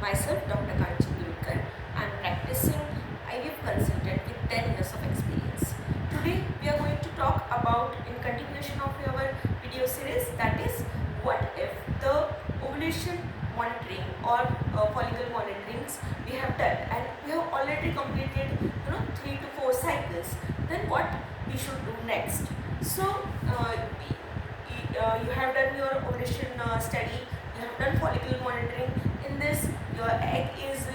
Myself, Dr. Kanchi Gurukar. I am practicing IVF consultant with 10 years of experience. Today, we are going to talk about, in continuation of our video series, that is, what if the ovulation monitoring or follicle monitorings we have done, and we have already completed 3 to 4 cycles, then what we should do next. So you have done your ovulation study, you have done follicle monitoring. In this, your egg is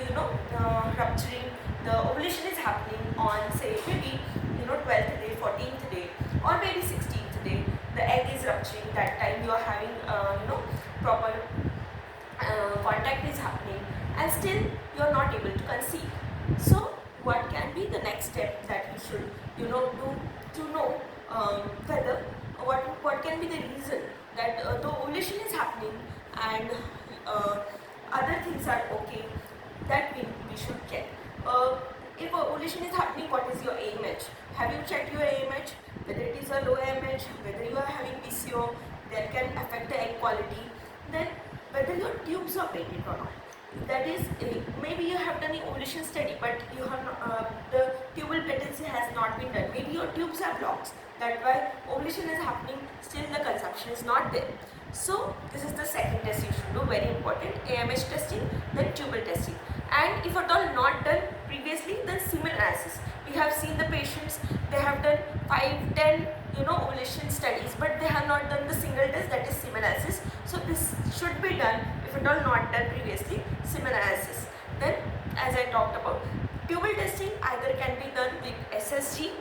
rupturing, the ovulation is happening on, say, maybe 12th day, 14th day, or maybe 16th day. The egg is rupturing. That time you are having proper contact is happening, and still you are not able to conceive. So what can be the next step that you should do to know whether what can be the reason that the ovulation is happening and other things are okay, that we should check. If ovulation is happening, what is your AMH? Have you checked your AMH? Whether it is a low AMH, whether you are having PCO, that can affect the egg quality. Then whether your tubes are patent or not. That is, maybe you have done the ovulation study, but you have the tubal patency has not been done. Maybe your tubes are blocked. That's why ovulation is happening, still the consumption is not there. So this is the second test you should do, very important, AMH testing, then tubal testing. And if at all not done previously, then semen analysis. We have seen the patients, they have done 5, 10 ovulation studies, but they have not done the single test, that is semen analysis. So this should be done, if at all not done previously, semen analysis. Then, as I talked about, tubal testing either can be done with SSG,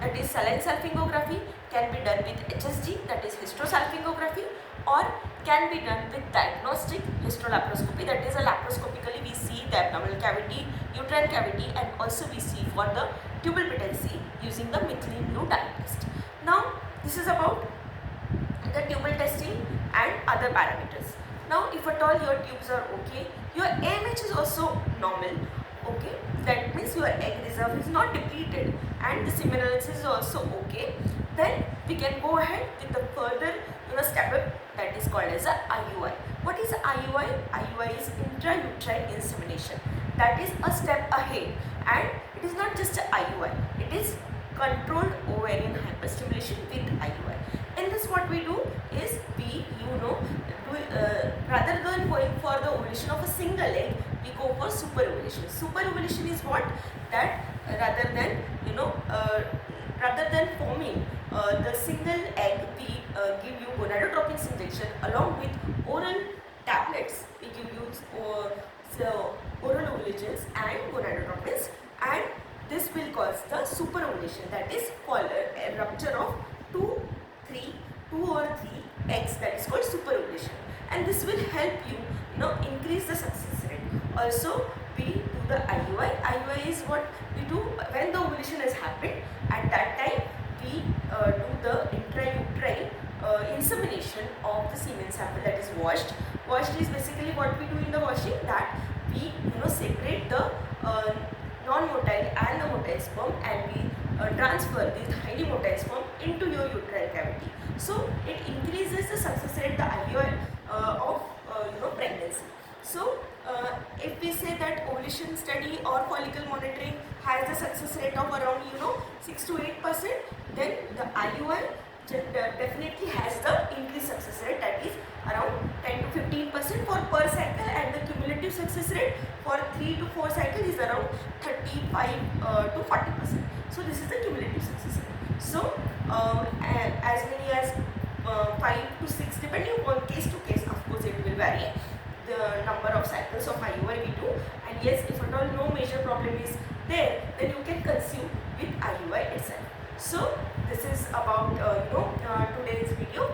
that is saline salpingography, can be done with HSG, that is hysterosalpingography, or can be done with diagnostic hysterolaparoscopy, that is a laparoscopically we see the abdominal cavity, uterine cavity, and also we see for the tubal patency using the methylene blue dye test. Now this is about the tubal testing and other parameters. Now if at all your tubes are okay, your AMH is also normal, okay, that means your egg reserve is not depleted and the semen analysis is also okay, then we can go ahead with the further step up, that is called as a IUI. What is IUI? IUI is intrauterine insemination. That is a step ahead, and it is not just a IUI, it is controlled ovarian hyperstimulation with IUI. In this, what we do is we rather than going for the ovulation of a single egg, we go for super ovulation. Super ovulation is what? That rather than forming the single egg, we give you gonadotropins injection along with oral tablets. We give you oral ovulations and gonadotropins, and this will cause the super ovulation, that is called a rupture of 2 or 3 eggs, that is called super ovulation, and this will help you increase the success rate. Also we do the IUI. IUI is what we do when the ovulation has happened. At that time we do the intrauterine insemination of the semen sample, that is washed. Washed is basically what we do in the washing, that we separate the non-motile and the motile sperm, and we transfer this highly motile sperm into your uterine cavity. So it increases the success rate, the IUI of pregnancy. So if we say that ovulation study or follicle monitoring has a success rate of around 6 to 8%, then the IUI definitely has the increased success rate, that is around 10 to 15% for per cycle, and the cumulative success rate for 3 to 4 cycles is around 35 to 40%. So this is the cumulative success rate. So as many as 5 to 6, depending upon case to case, of course it will vary, the number of cycles of IUI we do. And yes, if at all no major problem is there, then you can conceive with IUI itself. So this is about today's video.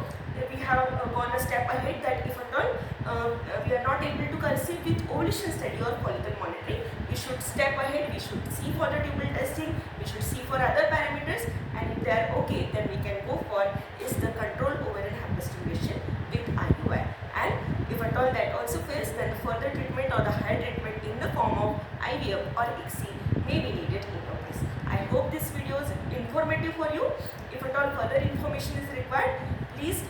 We have gone a step ahead, that if at all we are not able to conceive with ovulation study or follicle monitoring, we should step ahead, we should see for the tubal testing, we should see for other parameters, and if they are okay, then we can go for is the controlled ovarian hyperstimulation with IUI. And if at all that also fails, then further treatment or the higher treatment in the form of IVF or ICSI may be needed in your case. I hope this video is informative for you. If at all further information is required, please